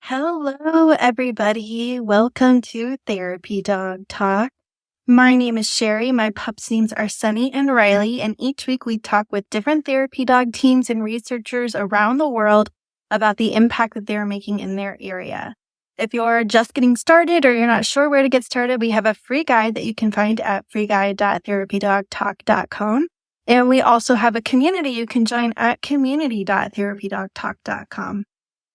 Hello, everybody. Welcome to Therapy Dog Talk. My name is Sherry. My pups' names are Sunny and Riley, and each week we talk with different therapy dog teams and researchers around the world about the impact that they're making in their area. If you're just getting started or you're not sure where to get started, we have a free guide that you can find at freeguide.therapydogtalk.com. And we also have a community you can join at community.therapydogtalk.com.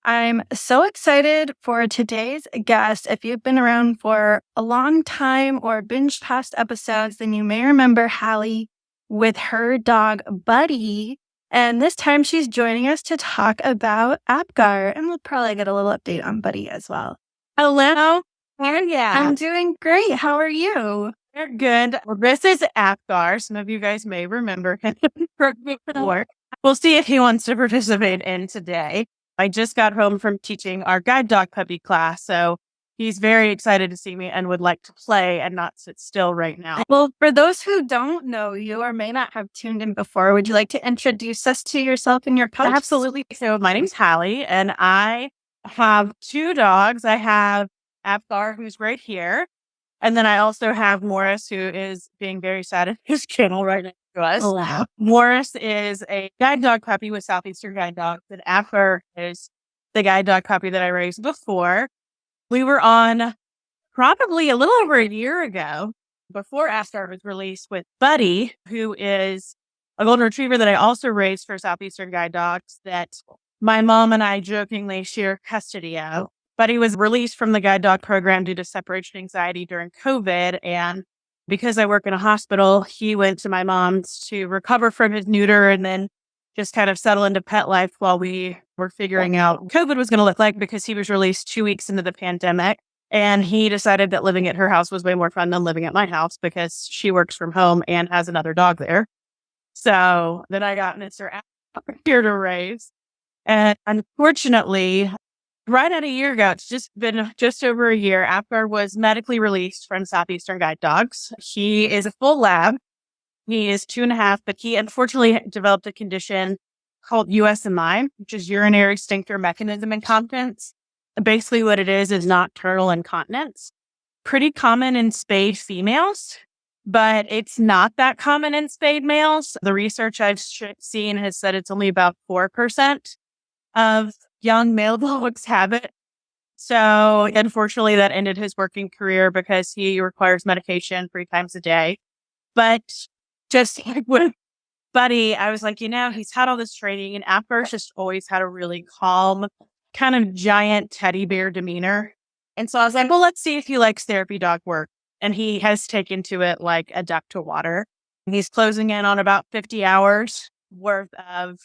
I'm so excited for today's guest. If you've been around for a long time or binged past episodes, then you may remember Hallie with her dog, Buddy. And this time she's joining us to talk about Apgar. And we'll probably get a little update on Buddy as well. Hello. I'm doing great. How are you? They're good. Well, this is Apgar. Some of you guys may remember him from before. We'll see if he wants to participate in today. I just got home from teaching our guide dog puppy class, so he's very excited to see me and would like to play and not sit still right now. Well, for those who don't know you or may not have tuned in before, would you like to introduce us to yourself and your pups? Absolutely. So my name's Hallie, and I have two dogs. I have Apgar, who's right here, and then I also have Morris, who is being very sad in his kennel right next to us. Oh, wow. Morris is a guide dog puppy with Southeastern Guide Dogs, and Apgar is the guide dog puppy that I raised before. We were on probably a little over a year ago, before Apgar was released, with Buddy, who is a golden retriever that I also raised for Southeastern Guide Dogs that my mom and I jokingly share custody of. Buddy was released from the guide dog program due to separation anxiety during COVID. And because I work in a hospital, he went to my mom's to recover from his neuter and then just kind of settle into pet life while we were figuring out what COVID was going to look like, because he was released 2 weeks into the pandemic. And he decided that living at her house was way more fun than living at my house because she works from home and has another dog there. So then I got Mr. Apgar here to raise. And unfortunately, right at a year ago, it's just been just over a year, Apgar was medically released from Southeastern Guide Dogs. He is a full lab. He is 2.5, but he unfortunately developed a condition called USMI, which is urinary sphincter mechanism incompetence. Basically what it is nocturnal incontinence. Pretty common in spayed females, but it's not that common in spayed males. The research I've seen has said it's only about 4% of young male dogs have it. So unfortunately that ended his working career because he requires medication 3 times a day. But just like with Buddy, I was like, he's had all this training, and Apgar's just always had a really calm, kind of giant teddy bear demeanor. And so I was like, well, let's see if he likes therapy dog work. And he has taken to it like a duck to water. He's closing in on about 50 hours worth of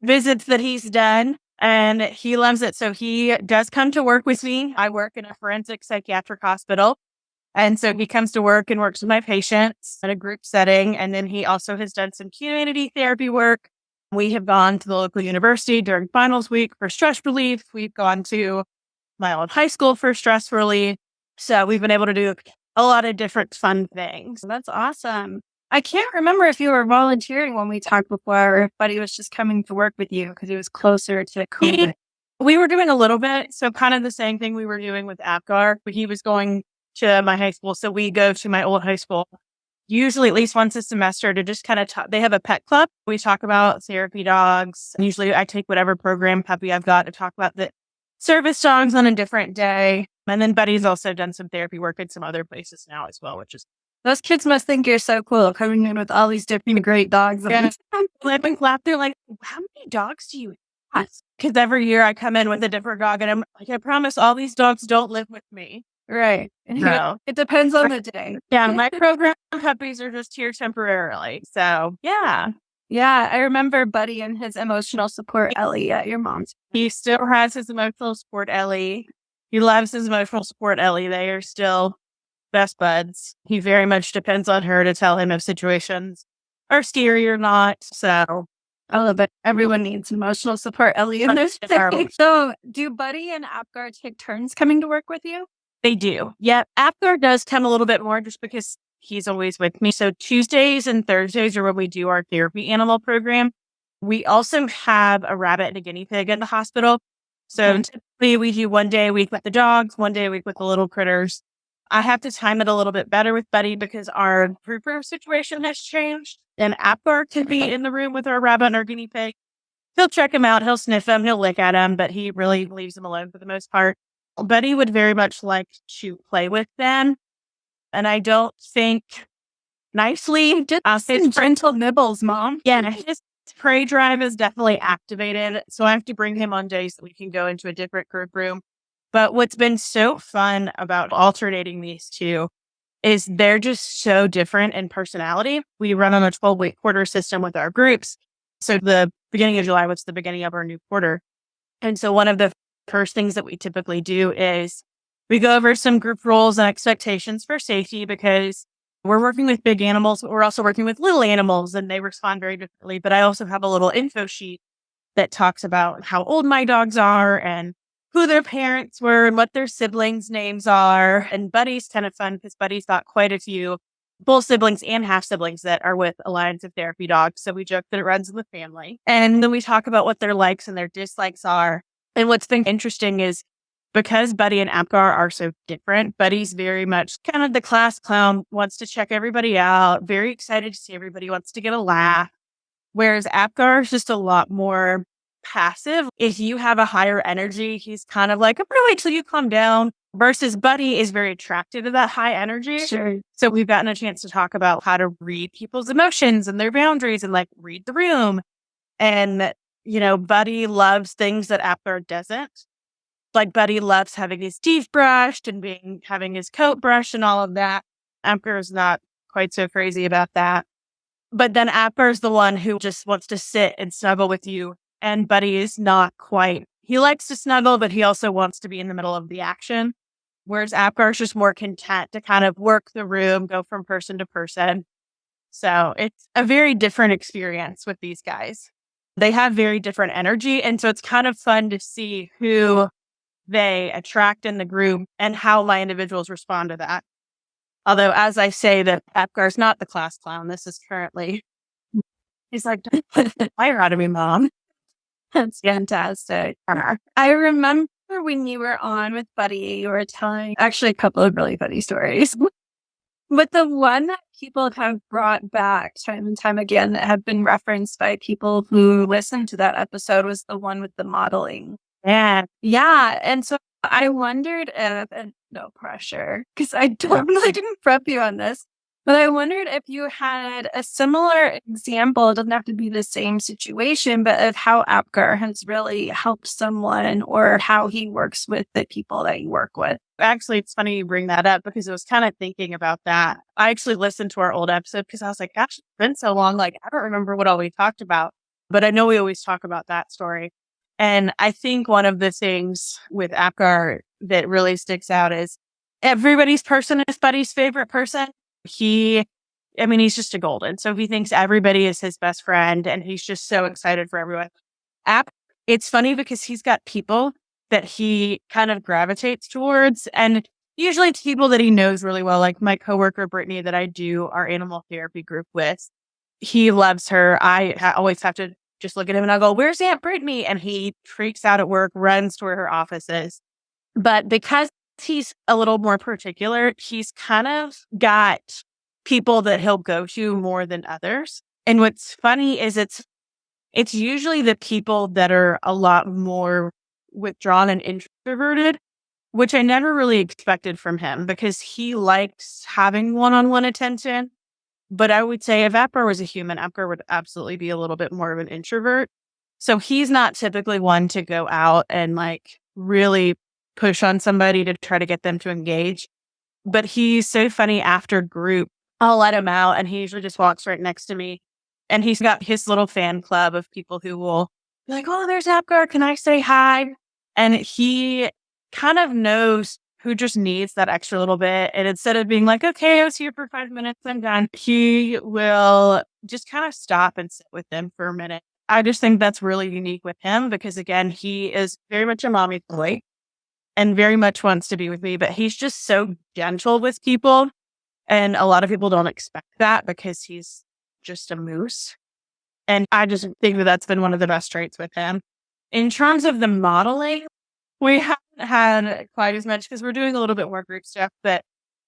visits that he's done. And he loves it. So he does come to work with me. I work in a forensic psychiatric hospital. And so he comes to work and works with my patients in a group setting. And then he also has done some community therapy work. We have gone to the local university during finals week for stress relief. We've gone to my old high school for stress relief. So we've been able to do a lot of different fun things. That's awesome. I can't remember if you were volunteering when we talked before or if Buddy was just coming to work with you because he was closer to COVID. We were doing a little bit. So kind of the same thing we were doing with Apgar, but he was going to my high school. So we go to my old high school, usually at least once a semester, to just kind of talk. They have a pet club. We talk about therapy dogs. Usually I take whatever program puppy I've got to talk about the service dogs on a different day. And then Buddy's also done some therapy work at some other places now as well, which is... Those kids must think you're so cool coming in with all these different great dogs. Yeah. Flipping clap. They're like, how many dogs do you have? Because every year I come in with a different dog and I'm like, I promise all these dogs don't live with me. Right. No. It depends on the day. Yeah. My program puppies are just here temporarily. So yeah. Yeah. I remember Buddy and his emotional support Ellie at your mom's. He still has his emotional support Ellie. He loves his emotional support Ellie. They are still best buds. He very much depends on her to tell him if situations are scary or not. So I love it. Everyone needs emotional support Ellie in this thing. So do Buddy and Apgar take turns coming to work with you? They do. Yeah. Apgar does come a little bit more just because he's always with me. So Tuesdays and Thursdays are when we do our therapy animal program. We also have a rabbit and a guinea pig in the hospital. So typically we do 1 day a week with the dogs, 1 day a week with the little critters. I have to time it a little bit better with Buddy because our group room situation has changed. And Apgar can be in the room with our rabbit and our guinea pig. He'll check him out, he'll sniff him, he'll lick at him, but he really leaves him alone for the most part. Buddy would very much like to play with them. And I don't think nicely. Just gentle nibbles, Mom. Yeah, his prey drive is definitely activated. So I have to bring him on days that we can go into a different group room. But what's been so fun about alternating these two is they're just so different in personality. We run on a 12-week quarter system with our groups. So the beginning of July was the beginning of our new quarter. And so one of the first things that we typically do is we go over some group rules and expectations for safety because we're working with big animals, but we're also working with little animals and they respond very differently. But I also have a little info sheet that talks about how old my dogs are and who their parents were and what their siblings' names are. And Buddy's kind of fun because Buddy's got quite a few full siblings and half siblings that are with Alliance of Therapy Dogs. So we joke that it runs in the family. And then we talk about what their likes and their dislikes are. And what's been interesting is because Buddy and Apgar are so different, Buddy's very much kind of the class clown, wants to check everybody out, very excited to see everybody, wants to get a laugh. Whereas Apgar is just a lot more passive. If you have a higher energy, he's kind of like, I'm going to wait till you calm down. Versus Buddy is very attracted to that high energy. Sure. So we've gotten a chance to talk about how to read people's emotions and their boundaries and like read the room. And, Buddy loves things that Apgar doesn't. Like Buddy loves having his teeth brushed and having his coat brushed and all of that. Apgar is not quite so crazy about that. But then Apgar is the one who just wants to sit and snuggle with you. And Buddy is not quite. He likes to snuggle, but he also wants to be in the middle of the action. Whereas Apgar is just more content to kind of work the room, go from person to person. So it's a very different experience with these guys. They have very different energy. And so it's kind of fun to see who they attract in the group and how my individuals respond to that. Although, as I say, that Apgar's not the class clown. This is currently, he's like, don't put the fire out of me, Mom. That's fantastic. I remember when you were on with Buddy, you were telling actually a couple of really funny stories. But the one that people have brought back time and time again that have been referenced by people who listened to that episode was the one with the modeling. Yeah. Yeah. And so I wondered if, and no pressure, because I definitely didn't prep you on this, but I wondered if you had a similar example. It doesn't have to be the same situation, but of how Apgar has really helped someone or how he works with the people that you work with. Actually, it's funny you bring that up because I was kind of thinking about that. I actually listened to our old episode because I was like, gosh, it's been so long. Like, I don't remember what all we talked about, but I know we always talk about that story. And I think one of the things with Apgar that really sticks out is everybody's person is Buddy's favorite person. He's just a golden. So he thinks everybody is his best friend and he's just so excited for everyone. It's funny because he's got people that he kind of gravitates towards and usually it's people that he knows really well, like my coworker, Brittany, that I do our animal therapy group with. He loves her. I always have to just look at him and I'll go, where's Aunt Brittany? And he freaks out at work, runs to where her office is. But because he's a little more particular, he's kind of got people that he'll go to more than others. And what's funny is it's usually the people that are a lot more withdrawn and introverted, which I never really expected from him because he likes having one-on-one attention. But I would say if Apgar was a human, Apgar would absolutely be a little bit more of an introvert. So he's not typically one to go out and like really push on somebody to try to get them to engage. But he's so funny after group. I'll let him out and he usually just walks right next to me. And he's got his little fan club of people who will be like, oh, there's Apgar. Can I say hi? And he kind of knows who just needs that extra little bit. And instead of being like, okay, I was here for 5 minutes, I'm done, he will just kind of stop and sit with them for a minute. I just think that's really unique with him because, again, he is very much a mommy boy and very much wants to be with me, but he's just so gentle with people. And a lot of people don't expect that because he's just a moose. And I just think that that's been one of the best traits with him. In terms of the modeling, We haven't had quite as much because we're doing a little bit more group stuff, but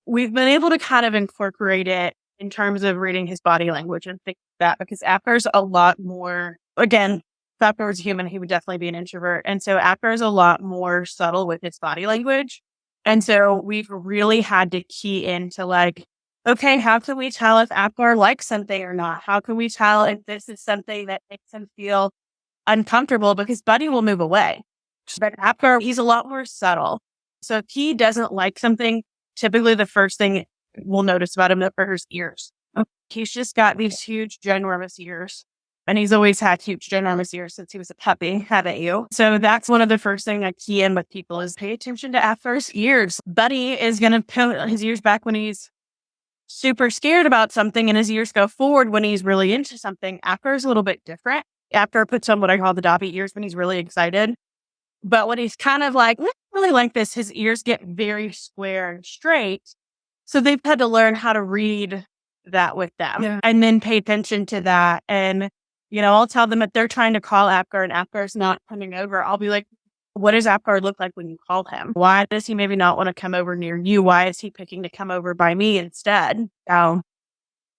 we've been able to kind of incorporate it in terms of reading his body language and things like that, because Apgar's a lot more, again, if Apgar was a human, he would definitely be an introvert. And so Apgar is a lot more subtle with his body language. And so we've really had to key into like, okay, how can we tell if Apgar likes something or not? How can we tell if this is something that makes him feel uncomfortable? Because Buddy will move away. But Apgar, he's a lot more subtle. So if he doesn't like something, typically the first thing we'll notice about him are his ears. He's just got these huge, ginormous ears. And he's always had huge, ginormous ears since he was a puppy, haven't you? So that's one of the first things I key in with people is pay attention to Apgar's ears. Buddy is going to put his ears back when he's super scared about something, and his ears go forward when he's really into something. Apgar's a little bit different. Apgar puts on what I call the Dobby ears when he's really excited. But when he's kind of like, really like this, his ears get very square and straight. So they've had to learn how to read that with them and then pay attention to that. And, I'll tell them if they're trying to call Apgar and Apgar's not coming over, I'll be like, what does Apgar look like when you call him? Why does he maybe not want to come over near you? Why is he picking to come over by me instead? So,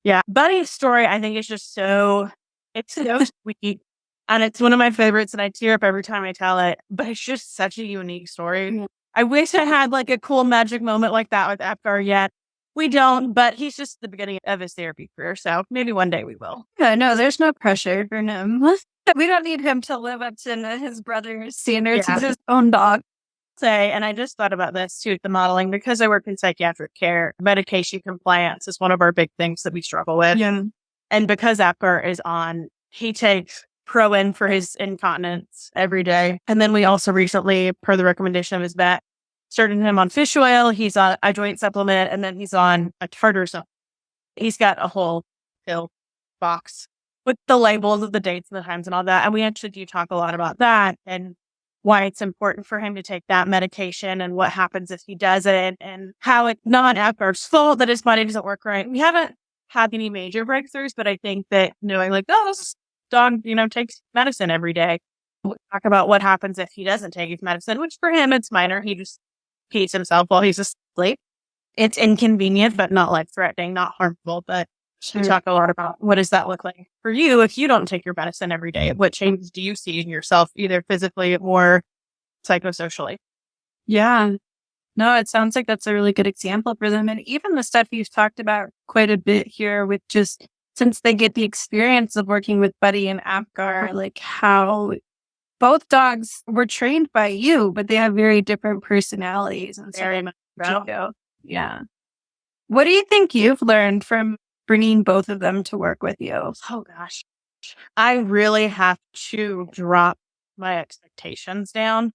yeah. Buddy's story, I think, is just it's so sweet. And it's one of my favorites, and I tear up every time I tell it. But it's just such a unique story. Mm-hmm. I wish I had like a cool magic moment like that with Apgar yet. We don't, but he's just the beginning of his therapy career. So maybe one day we will. Yeah, no, there's no pressure for him. We don't need him to live up to his brother's standards. He's his own dog. And I just thought about this too, the modeling, because I work in psychiatric care. Medication compliance is one of our big things that we struggle with. Yeah. And because Apgar is he takes Pro-In for his incontinence every day. And then we also recently, per the recommendation of his vet, started him on fish oil. He's on a joint supplement, and then he's on a tartar supplement. He's got a whole pill box with the labels of the dates and the times and all that. And we actually do talk a lot about that and why it's important for him to take that medication and what happens if he doesn't, and how it's not Apgar's fault that his body doesn't work right. We haven't had any major breakthroughs, but I think that knowing like, this dog, takes medicine every day. We'll talk about what happens if he doesn't take his medicine, which for him, it's minor. He just pees himself while he's asleep. It's inconvenient, but not life-threatening, not harmful. But we talk a lot about what does that look like for you if you don't take your medicine every day? What changes do you see in yourself, either physically or psychosocially? Yeah. No, it sounds like that's a really good example for them. And even the stuff you've talked about quite a bit here with just since they get the experience of working with Buddy and Apgar, like how both dogs were trained by you, but they have very different personalities. And very much so. Yeah. What do you think you've learned from bringing both of them to work with you? Oh, gosh. I really have to drop my expectations down.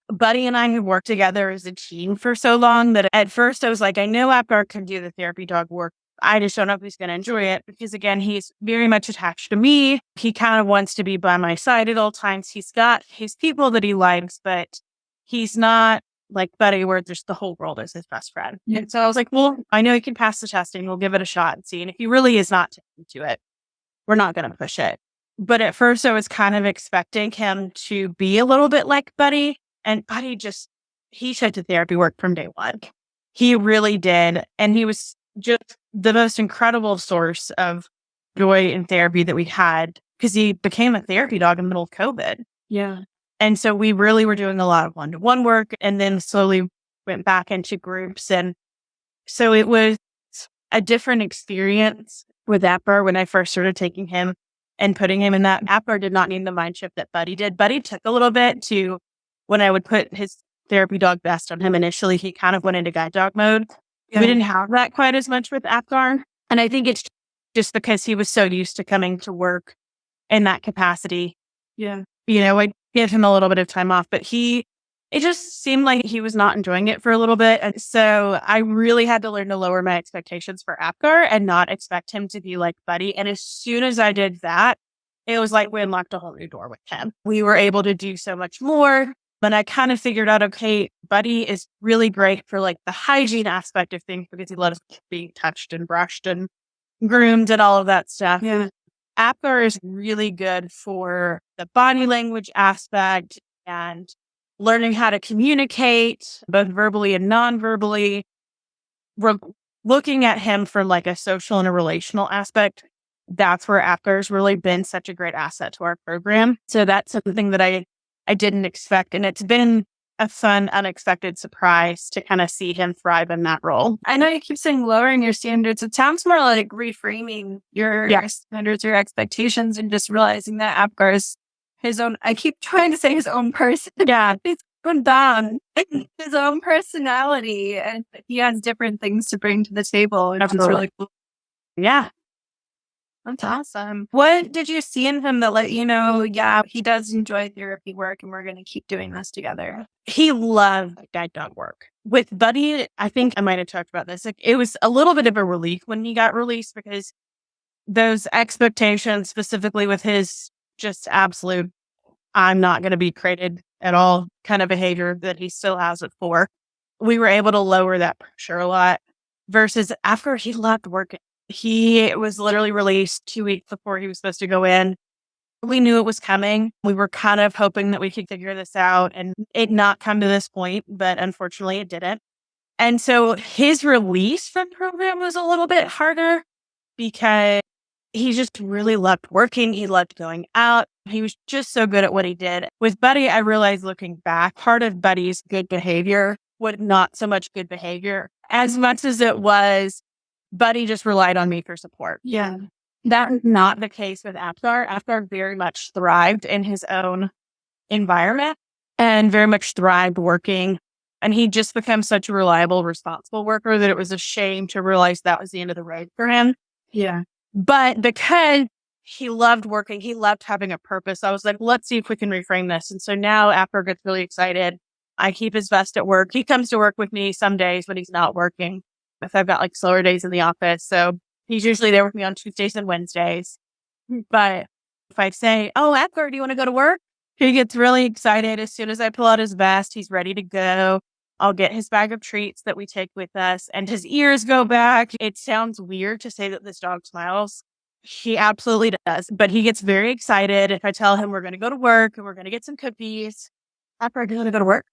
Buddy and I have worked together as a team for so long that at first I was like, I know Apgar can do the therapy dog work. I just don't know if he's going to enjoy it because, again, he's very much attached to me. He kind of wants to be by my side at all times. He's got his people that he likes, but he's not like Buddy where just the whole world is his best friend. Yeah. And so I was like, well, I know he can pass the testing. We'll give it a shot and see. And if he really is not taken to it, we're not going to push it. But at first I was kind of expecting him to be a little bit like Buddy. And Buddy he took to therapy work from day one. He really did. And he was just the most incredible source of joy in therapy that we had because he became a therapy dog in the middle of COVID. Yeah. And so we really were doing a lot of one-to-one work and then slowly went back into groups. And so it was a different experience with Apgar when I first started taking him and putting him in that. Apgar did not need the mind shift that Buddy did. Buddy took a little bit to when I would put his therapy dog vest on him initially, he kind of went into guide dog mode. Yeah. We didn't have that quite as much with Apgar. And I think it's just because he was so used to coming to work in that capacity. Yeah. I give him a little bit of time off, but it just seemed like he was not enjoying it for a little bit. And so I really had to learn to lower my expectations for Apgar and not expect him to be like Buddy. And as soon as I did that, it was like we unlocked a whole new door with him. We were able to do so much more. But I kind of figured out, okay, Buddy is really great for like the hygiene aspect of things because he let us be touched and brushed and groomed and all of that stuff. Yeah. Apgar is really good for the body language aspect and learning how to communicate both verbally and non-verbally. We're looking at him from like a social and a relational aspect. That's where Apgar's really been such a great asset to our program. So that's something that I didn't expect. And it's been a fun, unexpected surprise to kind of see him thrive in that role. I know you keep saying lowering your standards. It sounds more like reframing your standards, your expectations, and just realizing that Apgar's his own, I keep trying to say his own person. Yeah. He's going down his own personality, and he has different things to bring to the table. And it's really cool. Yeah. That's awesome. What did you see in him that let you know, yeah, he does enjoy therapy work and we're going to keep doing this together? He loved guide dog work. With Buddy, I think I might have talked about this. It was a little bit of a relief when he got released because those expectations, specifically with his just absolute, I'm not going to be created at all kind of behavior that he still has it for, we were able to lower that pressure a lot versus after he loved working. He was literally released 2 weeks before he was supposed to go in. We knew it was coming. We were kind of hoping that we could figure this out and it not come to this point, but unfortunately it didn't. And so his release from the program was a little bit harder because he just really loved working. He loved going out. He was just so good at what he did. With Buddy, I realized looking back, part of Buddy's good behavior was not so much good behavior as much as it was Buddy just relied on me for support. Yeah. That's not the case with Apgar. Apgar very much thrived in his own environment and very much thrived working. And he just became such a reliable, responsible worker that it was a shame to realize that was the end of the road for him. Yeah. But because he loved working, he loved having a purpose, I was like, let's see if we can reframe this. And so now Apgar gets really excited. I keep his vest at work. He comes to work with me some days when he's not working, if I've got like slower days in the office. So he's usually there with me on Tuesdays and Wednesdays. But if I say, oh, Apgar, do you want to go to work? He gets really excited. As soon as I pull out his vest, he's ready to go. I'll get his bag of treats that we take with us and his ears go back. It sounds weird to say that this dog smiles. He absolutely does. But he gets very excited if I tell him we're going to go to work and we're going to get some cookies. Apgar, do you want to go to work?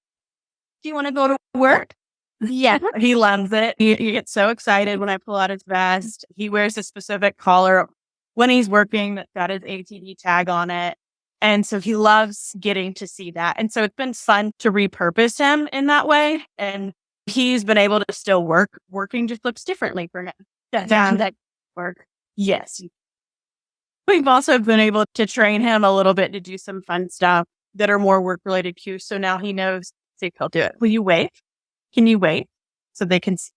Do you want to go to work? Yeah, he loves it. He gets so excited when I pull out his vest. He wears a specific collar when he's working that's got his ATD tag on it. And so he loves getting to see that. And so it's been fun to repurpose him in that way. And he's been able to still work. Working just looks differently for him. That work. Yes. We've also been able to train him a little bit to do some fun stuff that are more work-related cues. So now he knows, see if he'll do it. Will you wait? Can you wait? So they can see.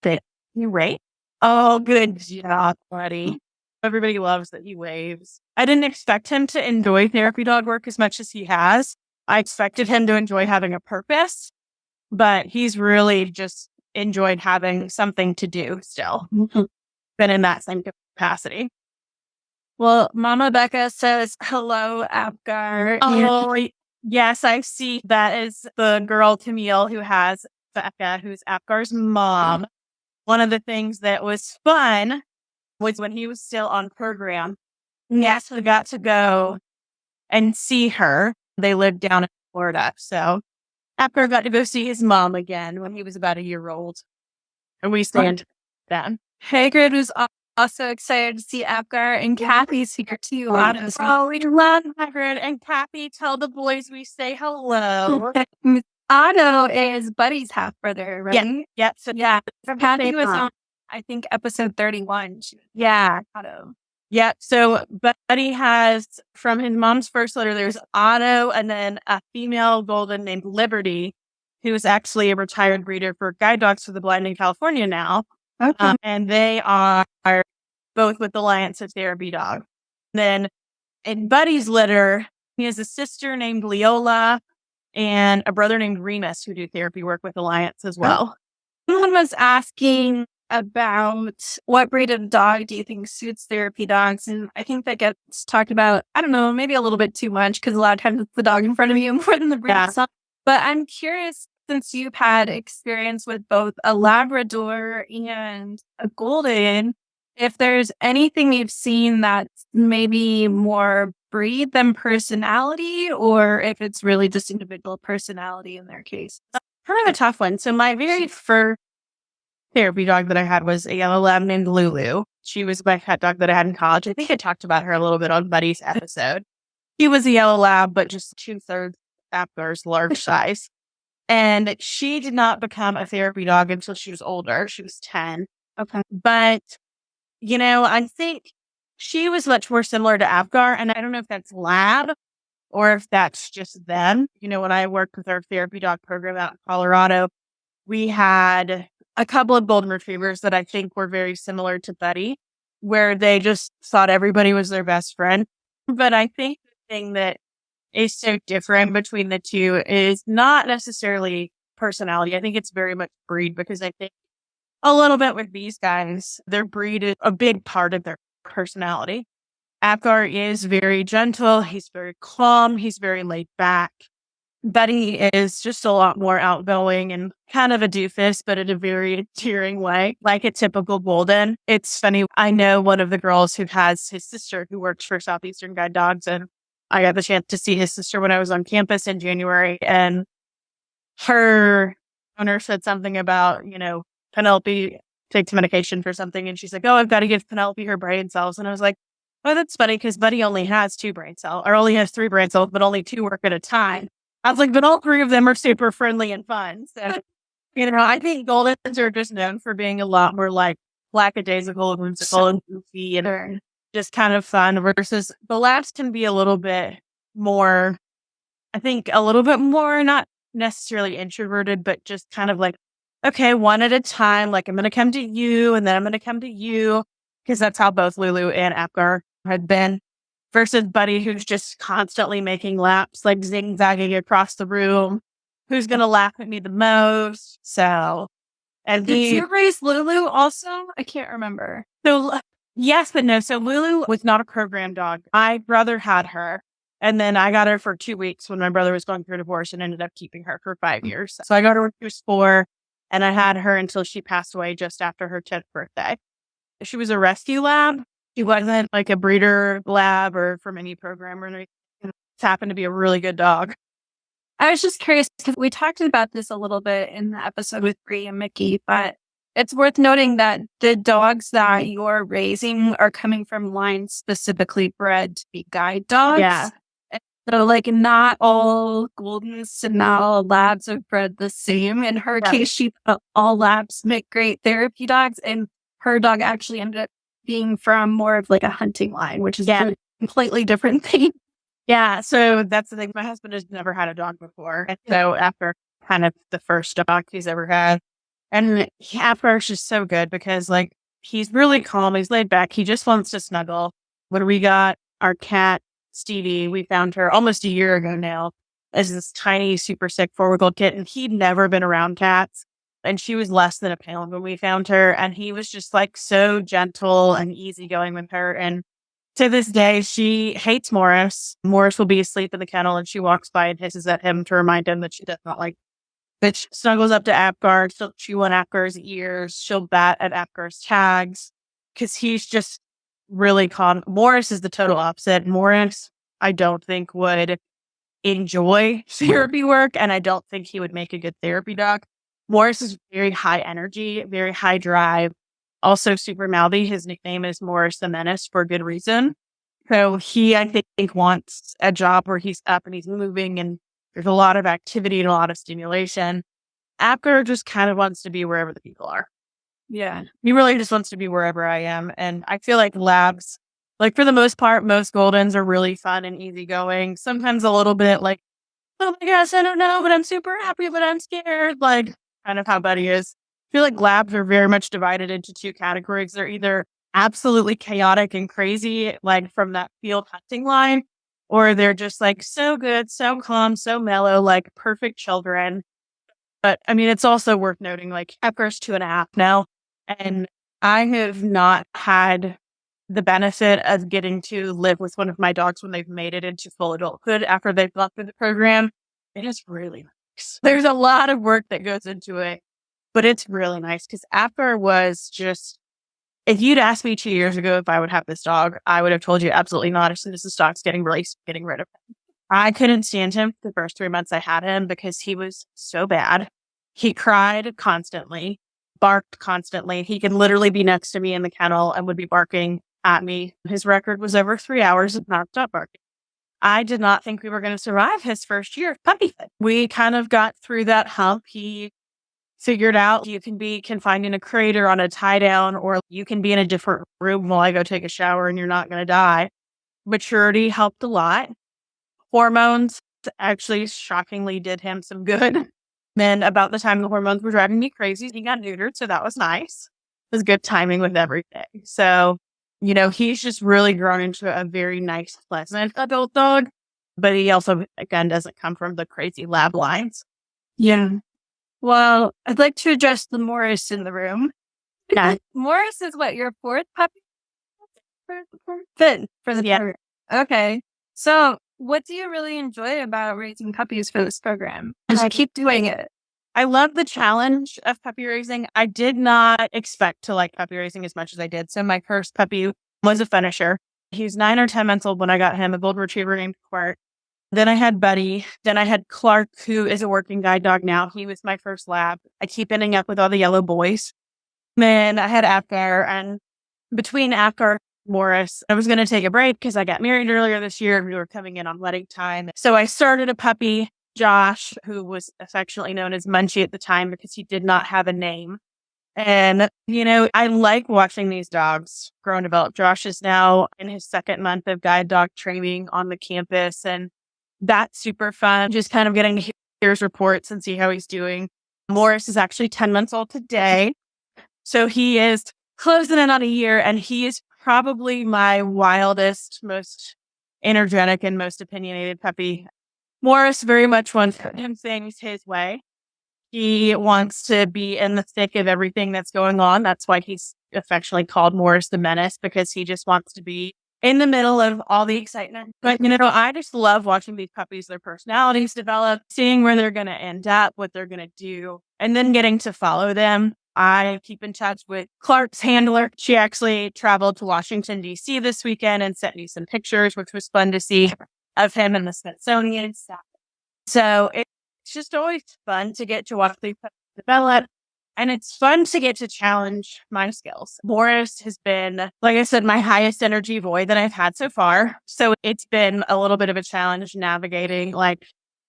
Can you wait? Oh, good job, buddy. Everybody loves that he waves. I didn't expect him to enjoy therapy dog work as much as he has. I expected him to enjoy having a purpose, but he's really just enjoyed having something to do still. Been in that same capacity. Well, Mama Becca says, hello, Apgar. Oh, yes, I see. That is the girl, Camille, who has Becca, who's Apgar's mom. One of the things that was fun was when he was still on program. Yes, we got to go and see her. They lived down in Florida. So Apgar got to go see his mom again when he was about a year old. And we stayed then. Hagrid was also excited to see Apgar, and Kathy's here too. Oh, we love Hagrid and Kathy. Tell the boys we say hello. Otto is Buddy's half brother, right? Yeah. So yeah. Kathy was on, I think, episode 31. Yeah. Otto. Yeah. So Buddy has, from his mom's first litter, there's Otto and then a female golden named Liberty, who is actually a retired breeder for guide dogs for the blind in California now. Okay. And they are both with Alliance of Therapy Dog. Then in Buddy's litter, he has a sister named Leola and a brother named Remus who do therapy work with Alliance as well. Someone was asking about what breed of dog do you think suits therapy dogs? And I think that gets talked about, I don't know, maybe a little bit too much because a lot of times it's the dog in front of you more than the breed itself. But I'm curious, since you've had experience with both a Labrador and a Golden, if there's anything you've seen that's maybe more breed than personality, or if it's really just individual personality in their case. Kind of a tough one. So my very first therapy dog that I had was a yellow lab named Lulu. She was my pet dog that I had in college. I think I talked about her a little bit on Buddy's episode. She was a yellow lab, but just 2/3 Apgar's large size. And she did not become a therapy dog until she was older. She was 10. Okay. But, I think she was much more similar to Apgar. And I don't know if that's lab or if that's just them. When I worked with our therapy dog program out in Colorado, we had a couple of golden retrievers that I think were very similar to Buddy, where they just thought everybody was their best friend. But I think the thing that is so different between the two is not necessarily personality. I think it's very much breed, because I think a little bit with these guys, their breed is a big part of their personality. Apgar is very gentle. He's very calm. He's very laid back. Buddy is just a lot more outgoing and kind of a doofus, but in a very endearing way, like a typical golden. It's funny. I know one of the girls who has his sister who works for Southeastern Guide Dogs, and I got the chance to see his sister when I was on campus in January, and her owner said something about, Penelope takes medication for something, and she's like, "Oh, I've got to give Penelope her brain cells." And I was like, "Oh, that's funny, because Buddy only has 2 brain cells, or only has 3 brain cells, but only 2 work at a time." I was like, but all 3 of them are super friendly and fun. So, I think Goldens are just known for being a lot more like lackadaisical and whimsical and goofy and just kind of fun, versus the labs can be a little bit more, I think a little bit more, not necessarily introverted, but just kind of like, okay, one at a time. Like, I'm going to come to you, and then I'm going to come to you, because that's how both Lulu and Apgar had been. Versus Buddy, who's just constantly making laps, like zigzagging across the room. Who's going to laugh at me the most? So, and Did you raise Lulu also? I can't remember. So, yes, but no. So Lulu was not a program dog. My brother had her, and then I got her for 2 weeks when my brother was going through a divorce, and ended up keeping her for 5 years. So I got her when she was 4, and I had her until she passed away just after her 10th birthday. She was a rescue lab. She wasn't like a breeder lab or from any program or anything. It happened to be a really good dog. I was just curious, because we talked about this a little bit in the episode with Bree and Mickey, but it's worth noting that the dogs that you're raising are coming from lines specifically bred to be guide dogs. Yeah. So, not all Goldens and not all labs are bred the same. In her case, she thought all labs make great therapy dogs, and her dog actually ended up being from more of a hunting line, which is a completely different thing. Yeah. So that's the thing. My husband has never had a dog before. And so after kind of the first dog he's ever had, and Apgar's just so good, because he's really calm. He's laid back. He just wants to snuggle. When we got our cat, Stevie, we found her almost a year ago now, as this tiny, super sick 4-week-old kitten. He'd never been around cats. And she was less than a pound when we found her. And he was just so gentle and easygoing with her. And to this day, she hates Morris. Morris will be asleep in the kennel, and she walks by and hisses at him to remind him that she does not like. But she snuggles up to Apgar. She'll chew on Apgar's ears. She'll bat at Apgar's tags, because he's just really calm. Morris is the total opposite. Morris, I don't think, would enjoy therapy work, and I don't think he would make a good therapy dog. Morris is very high energy, very high drive, also super mouthy. His nickname is Morris the Menace for a good reason. So he, I think, wants a job where he's up and he's moving, and there's a lot of activity and a lot of stimulation. Apgar just kind of wants to be wherever the people are. Yeah. He really just wants to be wherever I am. And I feel like labs, for the most part, most Goldens are really fun and easygoing. Sometimes a little bit oh my gosh, I don't know, but I'm super happy, but I'm scared. Kind of how Buddy is. I feel like labs are very much divided into 2 categories. They're either absolutely chaotic and crazy, from that field hunting line, or they're just so good, so calm, so mellow, perfect children. But I mean, it's also worth noting, Apgar's 2.5 now, and I have not had the benefit of getting to live with one of my dogs when they've made it into full adulthood after they've left the program. It is really nice. There's a lot of work that goes into it, but it's really nice, because Apgar was just If you'd asked me 2 years ago if I would have this dog, I would have told you absolutely not. As soon as this dog's getting released, getting rid of him. I couldn't stand him the first 3 months I had him because he was so bad. He cried constantly, barked constantly. He could literally be next to me in the kennel and would be barking at me. His record was over 3 hours of nonstop barking. I did not think we were going to survive his first year of puppyhood. We kind of got through that hump. He figured out you can be confined in a crate or on a tie down, or you can be in a different room while I go take a shower and you're not going to die. Maturity helped a lot. Hormones actually shockingly did him some good. Then about the time the hormones were driving me crazy, he got neutered. So that was nice. It was good timing with everything. So, he's just really grown into a very nice, pleasant adult dog. But he also, again, doesn't come from the crazy lab lines. Yeah. Well, I'd like to address the Morris in the room. Yeah. Morris is what, your fourth puppy? Fifth for the program. Okay. So what do you really enjoy about raising puppies for this program? And I keep doing it. I love the challenge of puppy raising. I did not expect to like puppy raising as much as I did. So my first puppy was a finisher. He was 9 or 10 months old when I got him, a golden retriever named Quart. Then I had Buddy. Then I had Clark, who is a working guide dog now. He was my first lab. I keep ending up with all the yellow boys. Then I had Apgar, and between Apgar and Morris, I was going to take a break because I got married earlier this year and we were coming in on wedding time. So I started a puppy, Josh, who was affectionately known as Munchie at the time because he did not have a name. And, I like watching these dogs grow and develop. Josh is now in his second month of guide dog training on the campus, and that's super fun. Just kind of getting to hear his reports and see how he's doing. Morris is actually 10 months old today. So he is closing in on a year, and he is probably my wildest, most energetic, and most opinionated puppy. Morris very much wants to do things his way. He wants to be in the thick of everything that's going on. That's why he's affectionately called Morris the Menace, because he just wants to be in the middle of all the excitement. But, I just love watching these puppies, their personalities develop, seeing where they're going to end up, what they're going to do, and then getting to follow them. I keep in touch with Clark's handler. She actually traveled to Washington, D.C. this weekend and sent me some pictures, which was fun to see, of him in the Smithsonian stuff. So it's just always fun to get to watch these puppies develop. And it's fun to get to challenge my skills. Morris has been, like I said, my highest energy boy that I've had so far. So it's been a little bit of a challenge navigating, like,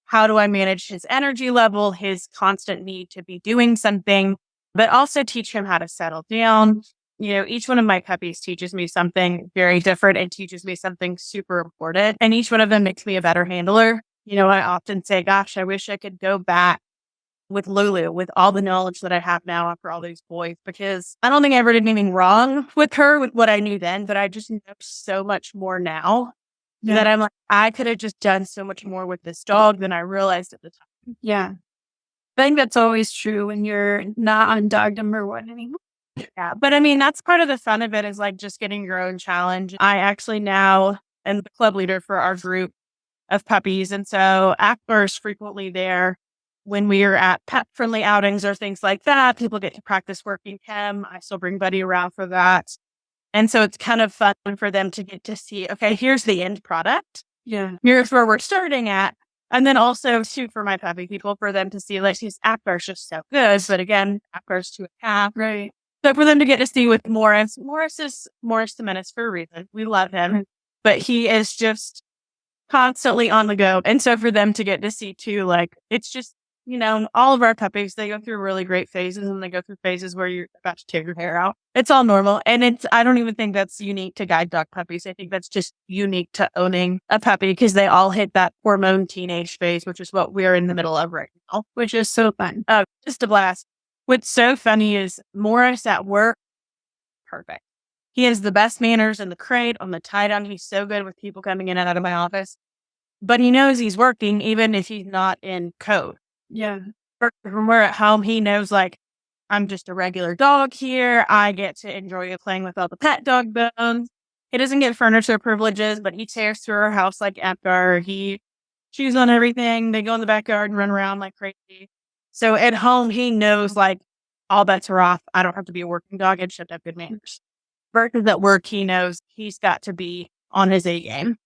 how do I manage his energy level, his constant need to be doing something, but also teach him how to settle down. Each one of my puppies teaches me something very different and teaches me something super important. And each one of them makes me a better handler. I often say, gosh, I wish I could go back with Lulu, with all the knowledge that I have now after all these boys, because I don't think I ever did anything wrong with her with what I knew then, but I just know so much more now that I'm like, I could have just done so much more with this dog than I realized at the time. Yeah. I think that's always true when you're not on dog number 1 anymore. Yeah. But that's part of the fun of it, is like just getting your own challenge. I actually now am the club leader for our group of puppies. And so Apgar is frequently there when we are at pet friendly outings or things like that. People get to practice working him. I still bring Buddy around for that. And so it's kind of fun for them to get to see, okay, here's the end product. Yeah. Here's where we're starting at. And then also too, for my puppy people, for them to see, like, his Apgar's just so good. But again, Apgar's 2.5. Right. So for them to get to see with Morris is Morris the Menace for a reason. We love him, but he is just constantly on the go. And so for them to get to see too, like, it's just, all of our puppies, they go through really great phases, and they go through phases where you're about to tear your hair out. It's all normal. And I don't even think that's unique to guide dog puppies. I think that's just unique to owning a puppy, because they all hit that hormone teenage phase, which is what we're in the middle of right now, which is so fun. Just a blast. What's so funny is Morris at work, perfect. He has the best manners in the crate, on the tie down. He's so good with people coming in and out of my office. But he knows he's working even if he's not in code. Yeah. When we're at home, he knows, like, I'm just a regular dog here. I get to enjoy playing with all the pet dog bones. He doesn't get furniture privileges, but he tears through our house like Apgar. He chews on everything. They go in the backyard and run around like crazy. So at home, he knows, like, all bets are off. I don't have to be a working dog. I just have to have good manners. versus at work, he knows he's got to be on his A game.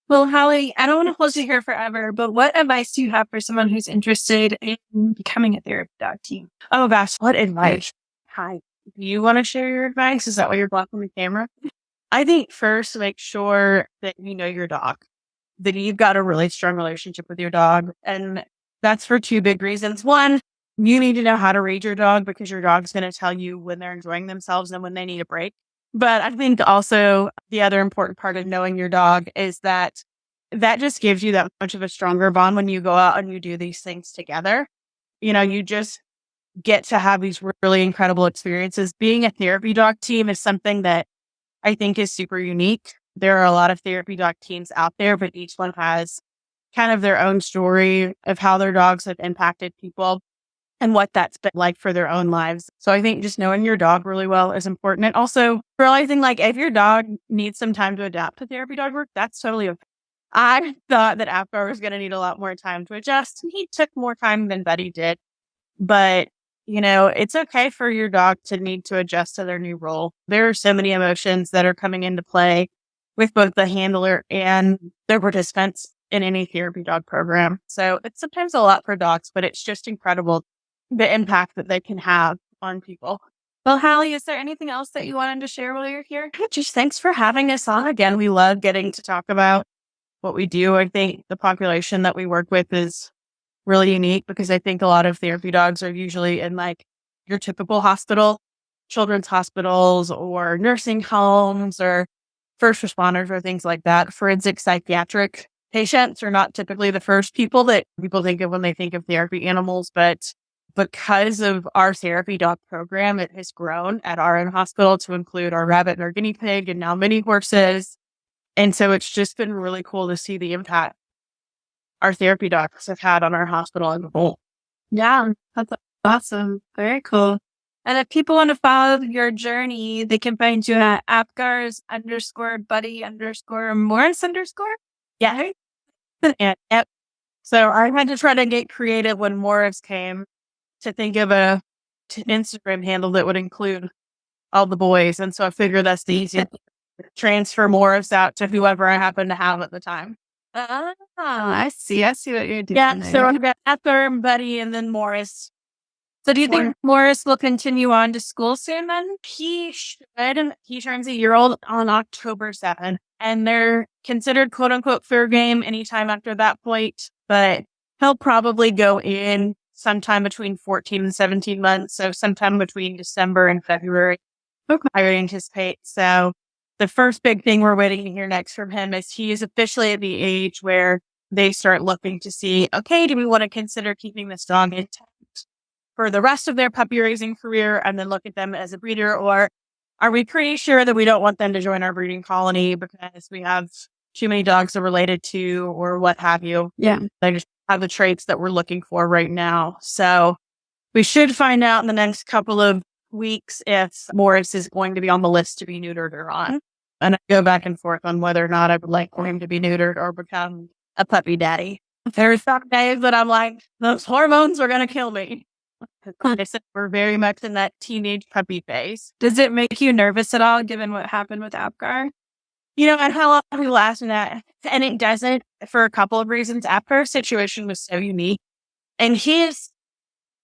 Well, Hallie, I don't want to hold you here forever, but what advice do you have for someone who's interested in becoming a therapy dog team? Oh gosh, what advice? Hi. Do you want to share your advice? Is that why you're blocking the camera? I think first, make sure that you know your dog, that you've got a really strong relationship with your dog. And that's for two big reasons. One, you need to know how to read your dog because your dog's going to tell you when they're enjoying themselves and when they need a break. But I think also the other important part of knowing your dog is that just gives you that much of a stronger bond when you go out and you do these things together. You just get to have these really incredible experiences. Being a therapy dog team is something that I think is super unique. There are a lot of therapy dog teams out there, but each one has kind of their own story of how their dogs have impacted people and what that's been like for their own lives. So I think just knowing your dog really well is important. And also realizing if your dog needs some time to adapt to therapy dog work, that's totally okay. I thought that Apgar was going to need a lot more time to adjust. And he took more time than Betty did. But, it's okay for your dog to need to adjust to their new role. There are so many emotions that are coming into play with both the handler and their participants in any therapy dog program. So it's sometimes a lot for dogs, but it's just incredible the impact that they can have on people. Well, Hallie, is there anything else that you wanted to share while you're here? Just thanks for having us on again. We love getting to talk about what we do. I think the population that we work with is really unique because I think a lot of therapy dogs are usually in your typical hospital, children's hospitals or nursing homes or first responders or things like that. Forensic psychiatric patients are not typically the first people that people think of when they think of therapy animals, but because of our therapy dog program, it has grown at our own hospital to include our rabbit and our guinea pig and now mini horses. And so it's just been really cool to see the impact our therapy dogs have had on our hospital as a whole. Yeah, that's awesome. Very cool. And if people want to follow your journey, they can find you at Apgars_buddy_Morris_. Yeah. And, so I had to try to get creative when Morris came to think of a Instagram handle that would include all the boys. And so I figured that's the easiest transfer Morris out to whoever I happen to have at the time. Oh, I see. I see what you're doing. Yeah. there. So I've got Apgar, Buddy, and then Morris. So do you think Morris will continue on to school soon then? He should. He turns a year old on October 7th. And they're considered quote unquote fair game anytime after that point. But he'll probably go in sometime between 14 and 17 months. So sometime between December and February. Okay. I would anticipate. So the first big thing we're waiting to hear next from him is he is officially at the age where they start looking to see, okay, do we want to consider keeping this dog intact for the rest of their puppy raising career and then look at them as a breeder? Or are we pretty sure that we don't want them to join our breeding colony because we have too many dogs are related to or what have you? Yeah. They just have the traits that we're looking for right now. So we should find out in the next couple of weeks if Morris is going to be on the list to be neutered or not. And I go back and forth on whether or not I would like for him to be neutered or become a puppy daddy. There's some days that I'm like, those hormones are going to kill me. I said we're very much in that teenage puppy phase. Does it make you nervous at all, given what happened with Apgar? And how long we last in that. And it doesn't for a couple of reasons. Apgar's situation was so unique. And his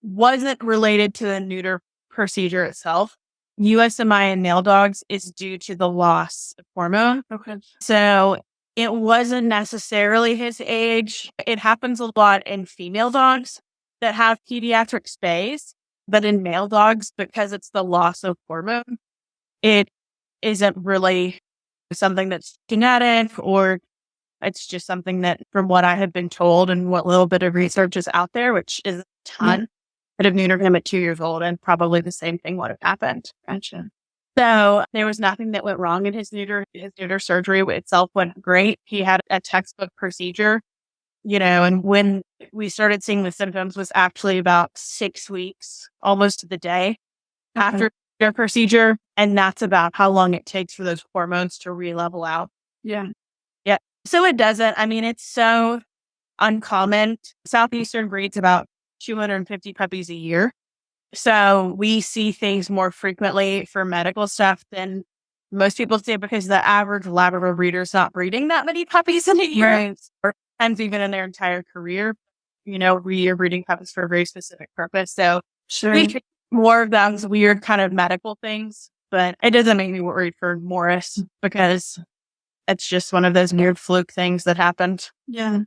wasn't related to the neuter procedure itself. USMI in male dogs is due to the loss of hormone. Okay. So it wasn't necessarily his age. It happens a lot in female dogs that have pediatric spays, but in male dogs, because it's the loss of hormone, it isn't really something that's genetic, or it's just something that, from what I have been told and what little bit of research is out there, which is a ton, I'd have neutered him at 2 years old and probably the same thing would have happened. Gotcha. So there was nothing that went wrong in his neuter. His neuter surgery itself went great. He had a textbook procedure, and when we started seeing the symptoms was actually about 6 weeks, almost to the day after their procedure. And that's about how long it takes for those hormones to re-level out. Yeah. Yeah. So it doesn't. I mean, it's so uncommon. Southeastern breeds about 250 puppies a year. So we see things more frequently for medical stuff than Most people say because the average Labrador breeder is not breeding that many puppies in a year, Right. or sometimes even in their entire career. We are breeding puppies for a very specific purpose. So Sure. we treat more of those weird kind of medical things, but it doesn't make me worried for Morris because it's just one of those weird fluke things that happened. Yeah.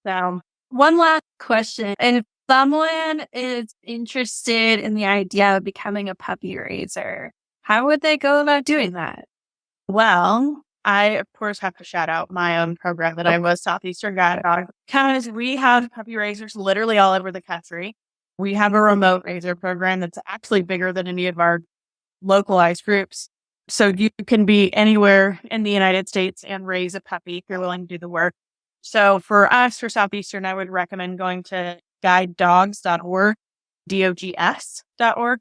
So One last question. If someone is interested in the idea of becoming a puppy raiser, how would they go about doing that? well, I, of course, have to shout out my own program that I was Southeastern Guide Dogs because we have puppy raisers literally all over the country. We have a remote raiser program that's actually bigger than any of our localized groups. So you can be anywhere in the United States and raise a puppy if you're willing to do the work. So for us, for Southeastern, I would recommend going to guidedogs.org, DOGS.org,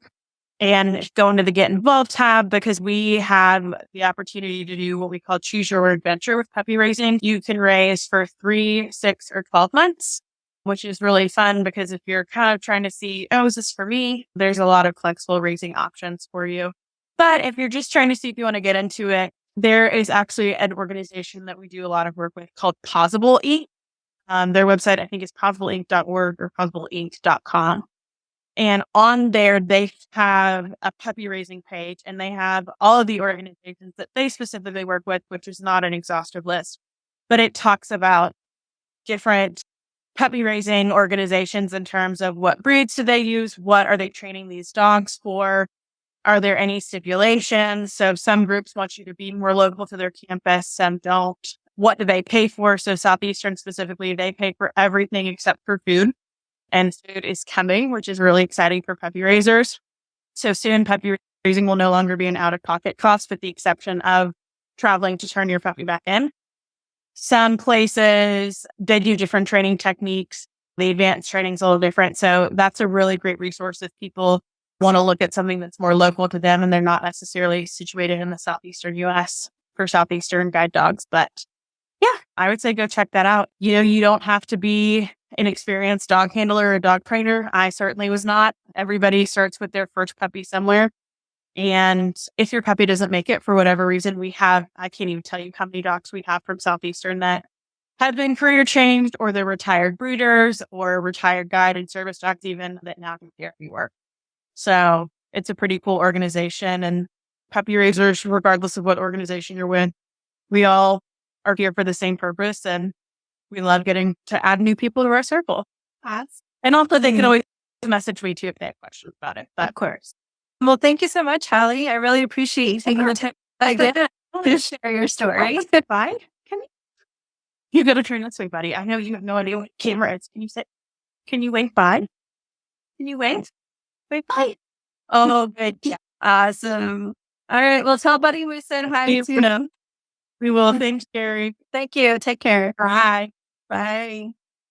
and go into the Get Involved tab because we have the opportunity to do what we call Choose Your Adventure with puppy raising. You can raise for 3, 6, or 12 months, which is really fun because if you're kind of trying to see, oh, is this for me? There's a lot of flexible raising options for you. But if you're just trying to see if you want to get into it, there is actually an organization that we do a lot of work with called Possible Inc. Their website, I think, is possibleinc.org or possibleinc.com. And on there, they have a puppy raising page and they have all of the organizations that they specifically work with, which is not an exhaustive list, but it talks about different puppy raising organizations in terms of what breeds do they use? What are they training these dogs for? Are there any stipulations? So some groups want you to be more local to their campus, some don't. What do they pay for? So Southeastern specifically, they pay for everything except for food. And food is coming, which is really exciting for puppy raisers. So soon puppy raising will no longer be an out-of-pocket cost with the exception of traveling to turn your puppy back in. Some places, they do different training techniques. The advanced training is a little different. So that's a really great resource if people want to look at something that's more local to them and they're not necessarily situated in the Southeastern US for Southeastern Guide Dogs. But yeah, I would say go check that out. You don't have to be an experienced dog handler or a dog trainer. I certainly was not. Everybody starts with their first puppy somewhere. And if your puppy doesn't make it for whatever reason, I can't even tell you how many dogs we have from Southeastern that have been career changed or they're retired breeders or retired guide and service dogs even that now do therapy work. So it's a pretty cool organization and puppy raisers, regardless of what organization you're with, we all are here for the same purpose and we love getting to add new people to our circle. And also they can always message me too if they have questions about it. But Of course. Well, thank you so much, Hallie. I really appreciate you taking the time to share your story. Bye. You got to turn this way, buddy. I know you have no idea what camera is. Can you wave bye? Can you wave? Wave bye. Oh, good. Yeah. Awesome. All right. Well, tell Buddy we said hi to him. We will. Thanks, Gary. Thank you. Take care. Bye. Bye.